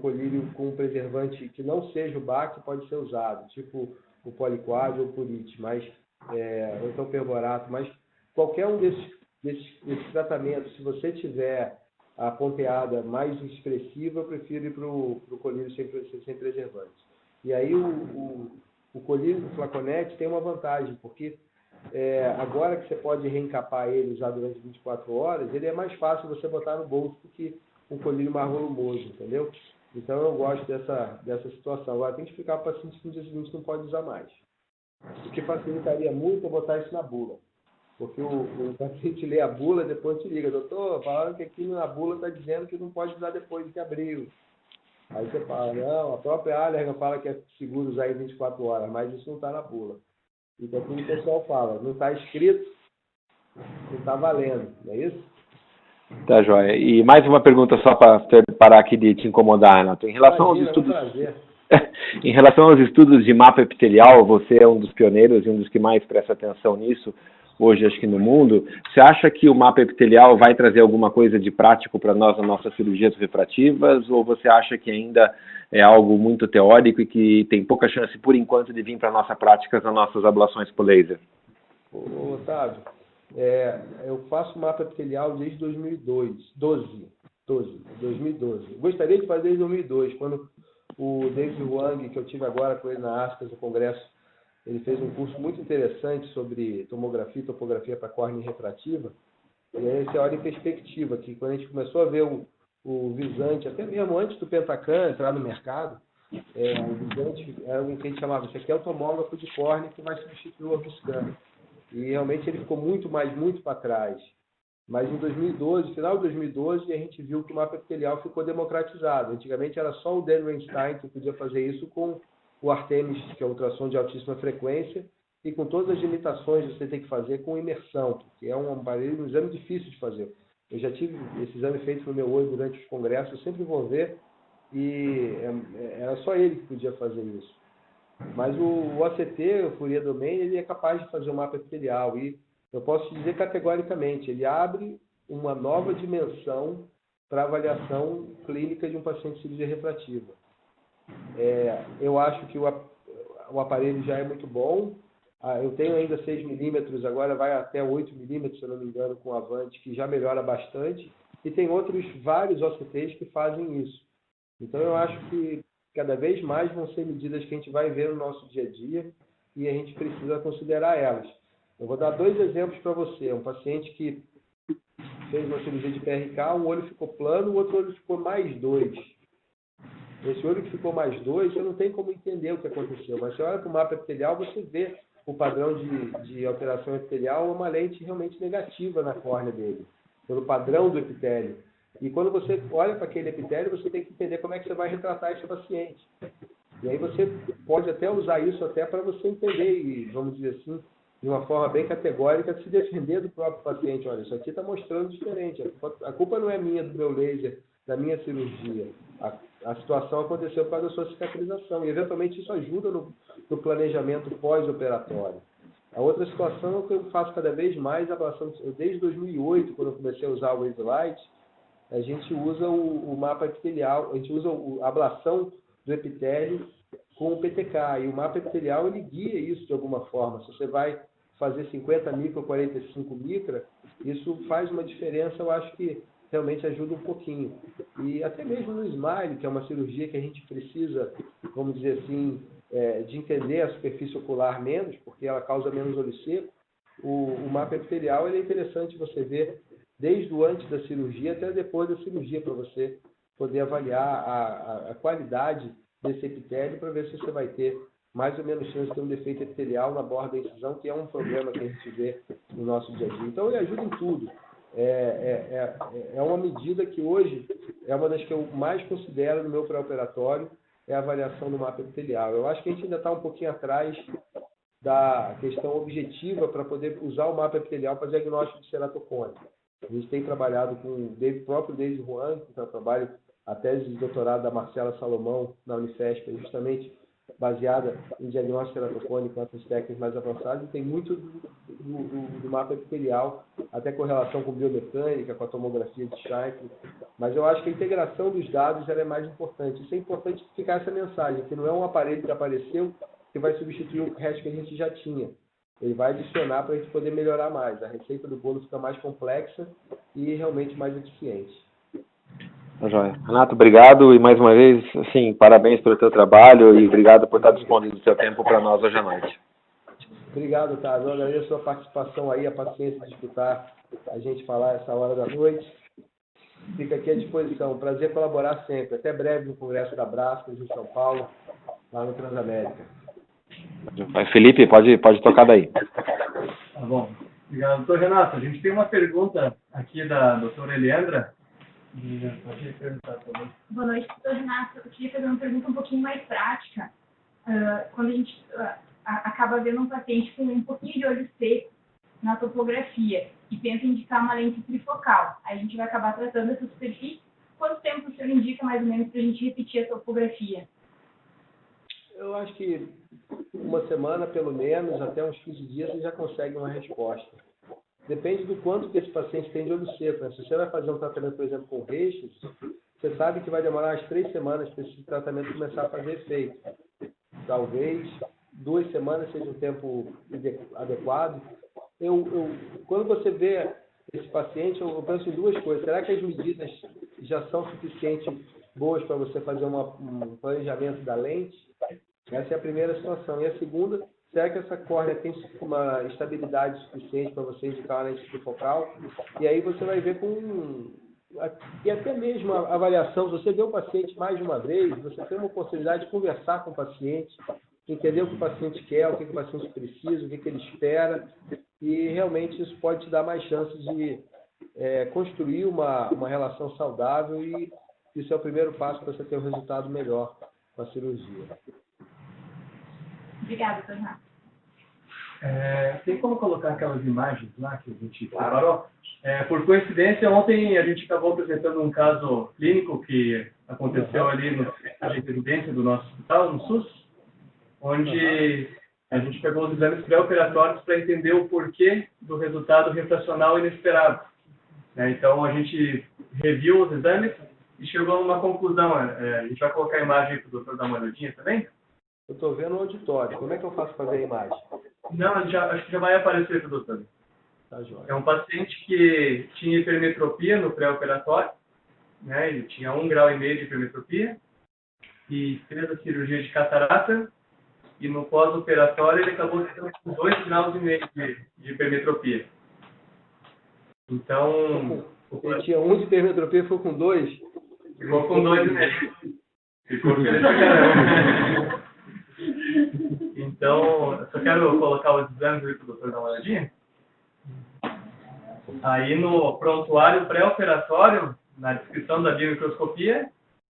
colírio com um preservante que não seja o BAC pode ser usado, tipo o poliquad ou o purite, ou então perborato, mas qualquer um desses tratamentos, se você tiver a ponteada mais expressiva, eu prefiro ir para o colírio sem preservante. E aí o colírio do flaconete tem uma vantagem, porque agora que você pode reencapar ele já durante 24 horas, ele é mais fácil você botar no bolso do que um colírio mais volumoso, entendeu? Então eu gosto dessa situação. Agora tem que explicar para o paciente que no dia seguinte não pode usar mais. O que facilitaria muito é botar isso na bula. Porque o paciente lê a bula e depois te liga, doutor, falaram que aqui na bula está dizendo que não pode usar depois de abril. Aí você fala, não, a própria Allergan fala que é seguro usar em 24 horas, mas isso não está na bula. Então, como o pessoal fala, não está escrito, não está valendo, não é isso? Tá, joia. E mais uma pergunta só para parar aqui de te incomodar, Renato. Em relação aos Imagina, é um estudos, prazer. em relação aos estudos de mapa epitelial, você é um dos pioneiros e um dos que mais presta atenção nisso, hoje acho que no mundo. Você acha que o mapa epitelial vai trazer alguma coisa de prático para nós nas nossas cirurgias refrativas, ou você acha que ainda é algo muito teórico e que tem pouca chance, por enquanto, de vir para a nossa prática nas nossas ablações por laser? Ô, Otávio, eu faço mapa epitelial desde 2012. Gostaria de fazer desde 2002, quando o David Wang, que eu tive agora com ele na ASCAS, no congresso, ele fez um curso muito interessante sobre tomografia e topografia para córnea refrativa. E aí você olha em perspectiva, que quando a gente começou a ver o Visante, até mesmo antes do Pentacan entrar no mercado, o Visante era o que a gente chamava, isso aqui é o tomógrafo de córnea que vai substituir o Orviscan. E realmente ele ficou muito para trás. Mas em 2012, final de 2012, a gente viu que o mapa epitelial ficou democratizado. Antigamente era só o Dan Reinstein que podia fazer isso com o Artemis, que é ultrassom de altíssima frequência, e com todas as limitações que você tem que fazer com imersão, que é um aparelho, um exame difícil de fazer. Eu já tive esse exame feito no meu olho durante os congressos, eu sempre vou ver, e era só ele que podia fazer isso. Mas o OCT, o Fourier Domain, ele é capaz de fazer um mapa epitelial, e eu posso te dizer categoricamente, ele abre uma nova dimensão para avaliação clínica de um paciente de cirurgia refrativa. Eu acho que o aparelho já é muito bom. Eu tenho ainda 6 milímetros, agora vai até 8 milímetros, se eu não me engano, com o Avante, que já melhora bastante. E tem vários OCTs que fazem isso. Então, eu acho que cada vez mais vão ser medidas que a gente vai ver no nosso dia a dia e a gente precisa considerar elas. Eu vou dar 2 exemplos para você. Um paciente que fez uma cirurgia de PRK, um olho ficou plano, o outro olho ficou mais 2. Esse olho que ficou mais 2, você não tem como entender o que aconteceu. Mas você olha para o mapa epitelial, você vê o padrão de alteração epitelial, uma lente realmente negativa na córnea dele, pelo padrão do epitélio. E quando você olha para aquele epitélio, você tem que entender como é que você vai retratar esse paciente. E aí você pode até usar isso até para você entender, e vamos dizer assim, de uma forma bem categórica, se defender do próprio paciente. Olha, isso aqui está mostrando diferente. A culpa não é minha, do meu laser, da minha cirurgia. A situação aconteceu por causa da sua cicatrização. E, eventualmente, isso ajuda no planejamento pós-operatório. A outra situação é que eu faço cada vez mais ablação. Desde 2008, quando eu comecei a usar o Wavelight, a gente usa o mapa epitelial, a gente usa a ablação do epitélio com o PTK. E o mapa epitelial, ele guia isso de alguma forma. Se você vai fazer 50 micra ou 45 micra, isso faz uma diferença, eu acho que realmente ajuda um pouquinho. E até mesmo no Smile, que é uma cirurgia que a gente precisa, vamos dizer assim, de entender a superfície ocular menos, porque ela causa menos olho seco, o mapa epitelial ele é interessante você ver desde o antes da cirurgia até depois da cirurgia, para você poder avaliar a qualidade desse epitélio, para ver se você vai ter mais ou menos chance de ter um defeito epitelial na borda da incisão, que é um problema que a gente vê no nosso dia a dia. Então, ele ajuda em tudo. É uma medida que hoje é uma das que eu mais considero no meu pré-operatório, é a avaliação do mapa epitelial. Eu acho que a gente ainda está um pouquinho atrás da questão objetiva para poder usar o mapa epitelial para diagnóstico de ceratocone. A gente tem trabalhado com o próprio David Wang, que eu trabalho a tese de doutorado da Marcela Salomão na Unifesp, justamente baseada em diagnóstico ceratocone com essas técnicas mais avançadas, e tem muito do mapa epitelial, até com relação com biomecânica, com a tomografia de Scheifele. Mas eu acho que a integração dos dados ela é mais importante. Isso é importante ficar essa mensagem, que não é um aparelho que apareceu que vai substituir o resto que a gente já tinha. Ele vai adicionar para a gente poder melhorar mais. A receita do bolo fica mais complexa e realmente mais eficiente. Joia. Renato, obrigado e mais uma vez, assim, parabéns pelo teu trabalho e obrigado por estar disponível do seu tempo para nós hoje à noite. Obrigado, Otávio. Eu agradeço a sua participação aí, a paciência de escutar a gente falar essa hora da noite. Fica aqui à disposição. Prazer colaborar sempre. Até breve no Congresso da Brascas, em São Paulo, lá no Transamérica. Felipe, pode tocar daí. Tá bom. Obrigado, doutor Renato. A gente tem uma pergunta aqui da doutora Eliandra. Pode perguntar também. Boa noite, doutor Renato. Eu queria fazer uma pergunta um pouquinho mais prática. Quando a gente acaba vendo um paciente com um pouquinho de olho seco na topografia e tenta indicar uma lente trifocal, aí a gente vai acabar tratando essa superfície. Quanto tempo o senhor indica mais ou menos para a gente repetir a topografia? Eu acho que uma semana, pelo menos, até uns 15 dias, você já consegue uma resposta. Depende do quanto que esse paciente tem de olho seco, né? Se você vai fazer um tratamento, por exemplo, com reixos, você sabe que vai demorar umas 3 semanas para esse tratamento começar a fazer efeito. Talvez 2 semanas seja um tempo adequado. Quando você vê esse paciente, eu penso em duas coisas. Será que as medidas já são suficientes boas para você fazer um planejamento da lente? Essa é a primeira situação. E a segunda, será que essa córnea tem uma estabilidade suficiente para você indicar uma lente trifocal? E aí você vai ver e até mesmo a avaliação, se você vê o paciente mais de uma vez, você tem uma oportunidade de conversar com o paciente, entender o que o paciente quer, o que o paciente precisa, o que ele espera, e realmente isso pode te dar mais chances de construir uma relação saudável, e isso é o primeiro passo para você ter um resultado melhor com a cirurgia. Obrigada, doutor Renato. Tem como colocar aquelas imagens lá que a gente preparou? Por coincidência, ontem a gente acabou apresentando um caso clínico que aconteceu ali no centro de residência do nosso hospital, no SUS, onde a gente pegou os exames pré-operatórios para entender o porquê do resultado refracional inesperado. Então, a gente reviu os exames e chegou a uma conclusão. A gente vai colocar a imagem para o doutor dar uma olhadinha também? Eu estou vendo o auditório. Como é que eu faço para ver a imagem? Não, acho que já vai aparecer para o doutor. Tá joia. É um paciente que tinha hipermetropia no pré-operatório, né? Ele tinha 1,5 grau de hipermetropia e fez a cirurgia de catarata, e no pós-operatório ele acabou tendo 2,5 graus de hipermetropia. Então... Ele tinha 1 de hipermetropia e ficou com 2? Ficou com 2,5. Ficou feliz pra caramba. Então, eu só quero colocar os exames aí para o doutor dar uma olhadinha. Aí no prontuário pré-operatório, na descrição da biomicroscopia,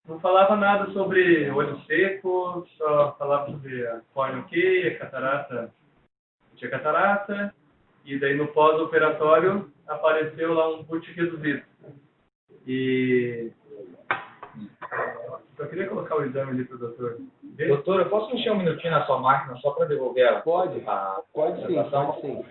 não falava nada sobre olho seco, só falava sobre a córnea ok, a catarata, tinha catarata, e daí no pós-operatório apareceu lá um put reduzido. E eu queria colocar o exame ali para o doutor. Doutor, eu posso mexer um minutinho na sua máquina só para devolver ela? Pode sim, pode sim.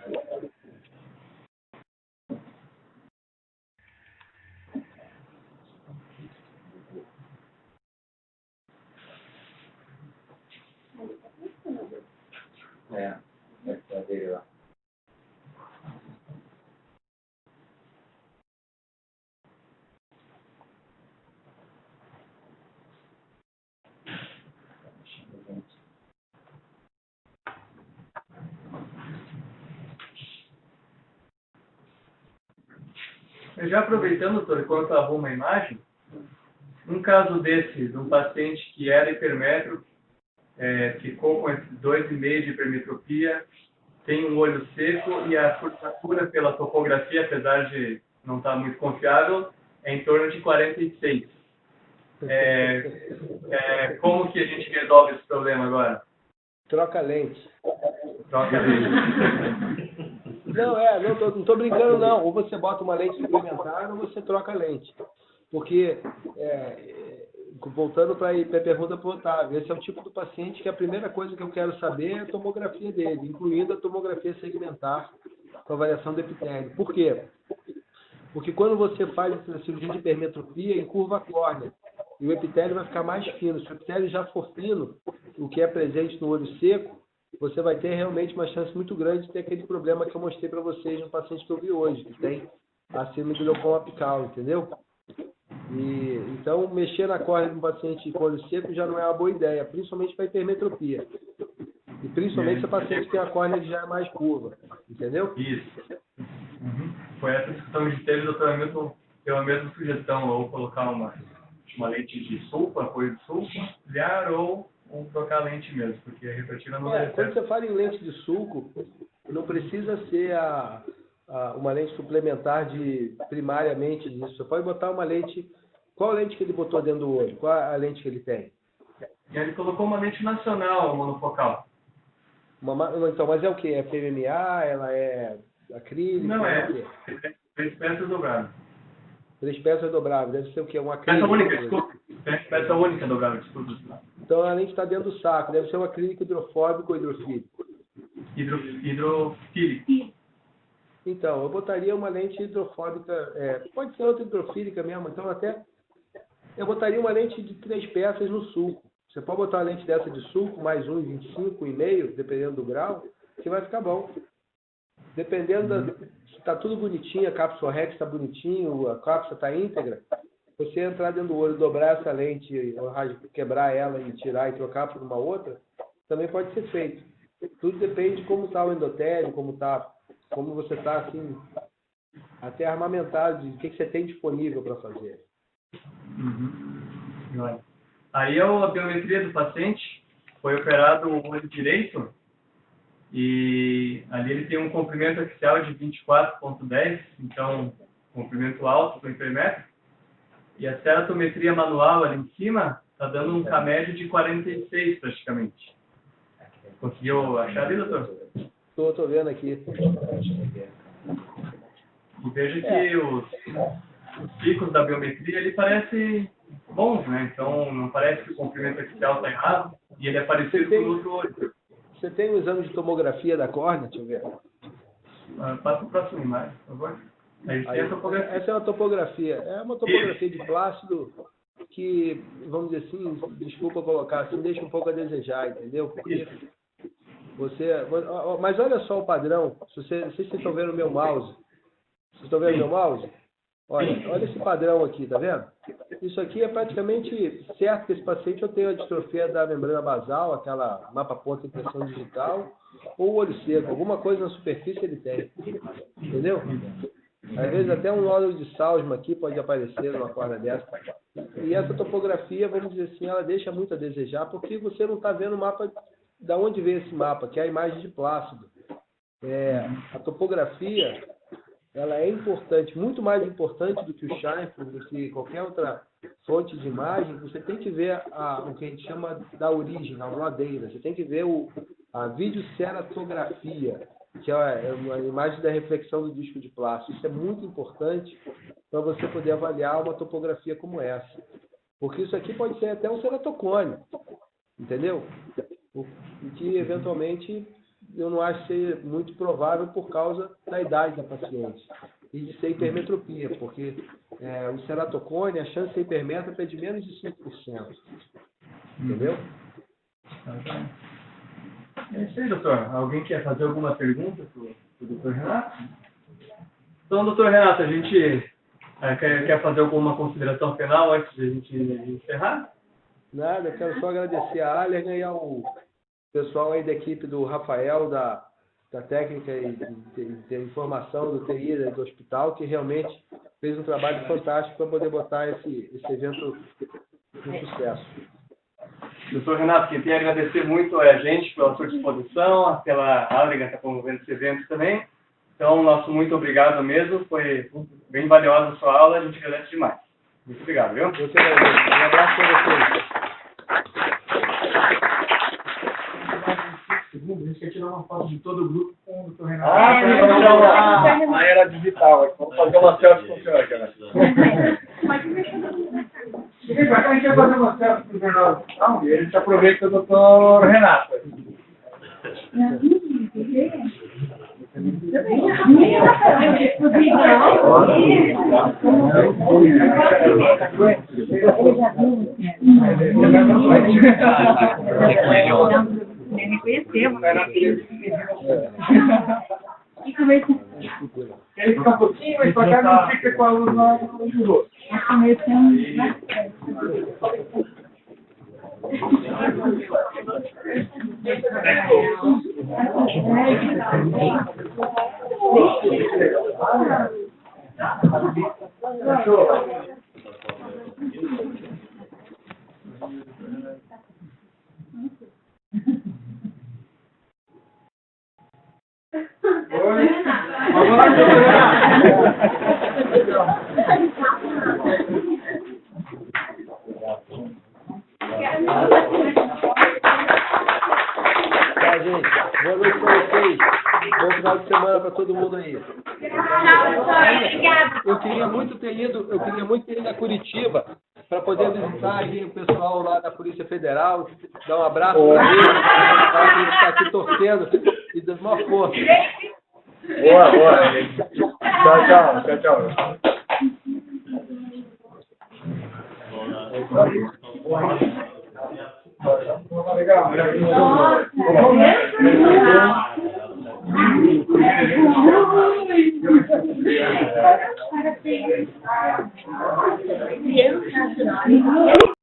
É dele lá. Já aproveitando, doutor, enquanto arruma a imagem, um caso desse, de um paciente que era hipermétrope, ficou com esses 2,5 de hipermetropia, tem um olho seco e a curvatura pela topografia, apesar de não estar muito confiável, é em torno de 46. Como que a gente resolve esse problema agora? Troca a lente. Troca a lente. Não tô brincando não. Ou você bota uma lente suplementar ou você troca a lente. Porque, voltando para a pergunta para o Otávio, esse é o tipo do paciente que a primeira coisa que eu quero saber é a tomografia dele, incluindo a tomografia segmentar com avaliação do epitélio. Por quê? Porque quando você faz a cirurgia de hipermetropia, encurva a córnea. E o epitélio vai ficar mais fino. Se o epitélio já for fino, o que é presente no olho seco, você vai ter realmente uma chance muito grande de ter aquele problema que eu mostrei para vocês no paciente que eu vi hoje, que tem a síndrome do glaucoma apical, entendeu? Então, mexer na córnea de um paciente com olho seco já não é uma boa ideia, principalmente para hipermetropia. E principalmente se o paciente tem a córnea que já é mais curva, entendeu? Isso. Foi essa discussão que a gente teve, doutor Hamilton deu a mesma sugestão, ou colocar uma lente de sulfa, apoio de sulfa, auxiliar, ou trocar a lente mesmo, porque a refrativa não é. Quando você fala em lente de sulco, não precisa ser uma lente suplementar primariamente disso. Você pode botar uma lente... Qual lente que ele botou dentro do olho? Qual a lente que ele tem? E ele colocou uma lente nacional monofocal. Então, mas é o quê? É PMMA? Ela é acrílico? Não é é. o quê? 3 peças dobradas. 3 peças dobráveis. Deve ser o quê? Um Peça acrílico? única, desculpa. Peça única dobrável, desculpa. Então a lente está dentro do saco. Deve ser um acrílico hidrofóbico ou hidrofílico. Hidrofílico. Então, eu botaria uma lente hidrofóbica, pode ser outra hidrofílica mesmo, então até eu botaria uma lente de 3 peças no sulco. Você pode botar uma lente dessa de sulco, mais 1,25,5, dependendo do grau, que vai ficar bom. Dependendo se está tudo bonitinho, a cápsula Rex está bonitinho, a cápsula está íntegra, você entrar dentro do olho, dobrar essa lente, quebrar ela e tirar e trocar por uma outra, também pode ser feito. Tudo depende de como está o endotélio, como você está, assim, até armamentado, de o que você tem disponível para fazer. Uhum. Aí a biometria do paciente foi operado o olho direito e ali ele tem um comprimento axial de 24,10, então comprimento alto para o hipermétrio. E a ceratometria manual ali em cima está dando um K-médio de 46 praticamente. Conseguiu achar ali, doutor? Estou vendo aqui. E veja que os picos da biometria ele parece bons, né? Então não parece que o comprimento axial está errado e ele é parecido com o outro olho. Você tem um exame de tomografia da córnea? Deixa eu ver. Passa o próximo imagem, por favor. Aí tem a topografia. Essa é uma topografia. É uma topografia de plácido que, vamos dizer assim, desculpa colocar assim, deixa um pouco a desejar, entendeu? Porque mas olha só o padrão. Não sei se vocês estão vendo o meu mouse. Vocês estão vendo o meu mouse? Olha esse padrão aqui, tá vendo? Isso aqui é praticamente certo que esse paciente eu tenho a distrofia da membrana basal, aquela mapa-ponta impressão digital, ou o olho seco. Alguma coisa na superfície ele tem. Entendeu? Às vezes até um nódulo de Salzmann aqui pode aparecer numa córnea dessa. E essa topografia, vamos dizer assim, ela deixa muito a desejar, porque você não está vendo o mapa, da onde vem esse mapa, que é a imagem de plácido. A topografia, ela é importante, muito mais importante do que o Scheinfeld, do que qualquer outra fonte de imagem. Você tem que ver o que a gente chama da origem, a ladeira. Você tem que ver a videoceratografia, que é uma imagem da reflexão do disco de plástico. Isso é muito importante para você poder avaliar uma topografia como essa. Porque isso aqui pode ser até um ceratocone, entendeu? O que, eventualmente, eu não acho ser muito provável por causa da idade da paciente e de ser hipermetropia, porque o ceratocone, a chance de ser hipermétrope é de menos de 5%. Entendeu? É isso aí, doutor. Alguém quer fazer alguma pergunta para o doutor Renato? Então, doutor Renato, a gente quer fazer alguma consideração final antes de a gente encerrar? Nada, eu quero só agradecer a Allergan e ao pessoal aí da equipe do Rafael, da técnica e de informação do TI do hospital, que realmente fez um trabalho fantástico para poder botar esse evento no sucesso. Doutor Renato, quem tem a agradecer muito é a gente pela sua disposição, pela Allergan estar promovendo esse evento também. Então, nosso muito obrigado mesmo, foi bem valiosa a sua aula, a gente agradece demais. Muito obrigado, viu? Eu que agradeço. Um abraço para vocês. A gente quer tirar uma foto de todo o grupo com o Dr. Renato. A era digital. Vamos fazer uma selfie com o senhor, cara. Vem pra cá, a gente vai fazer uma selfie com o Renato. Não, e ele se aproveita do Dr. Renato. Nem me conheceu. Ele fica um pouquinho, mas pra cá não fica com a luz no rosto. Oi. final de semana para todo mundo aí. Tchau, doutor. Obrigada. Eu queria muito ter ido a Curitiba para poder visitar aí o pessoal lá da Polícia Federal, dar um abraço para eles, para que está aqui torcendo e dando uma força. Boa, boa. Tchau, tchau. Legal, Criança nacional.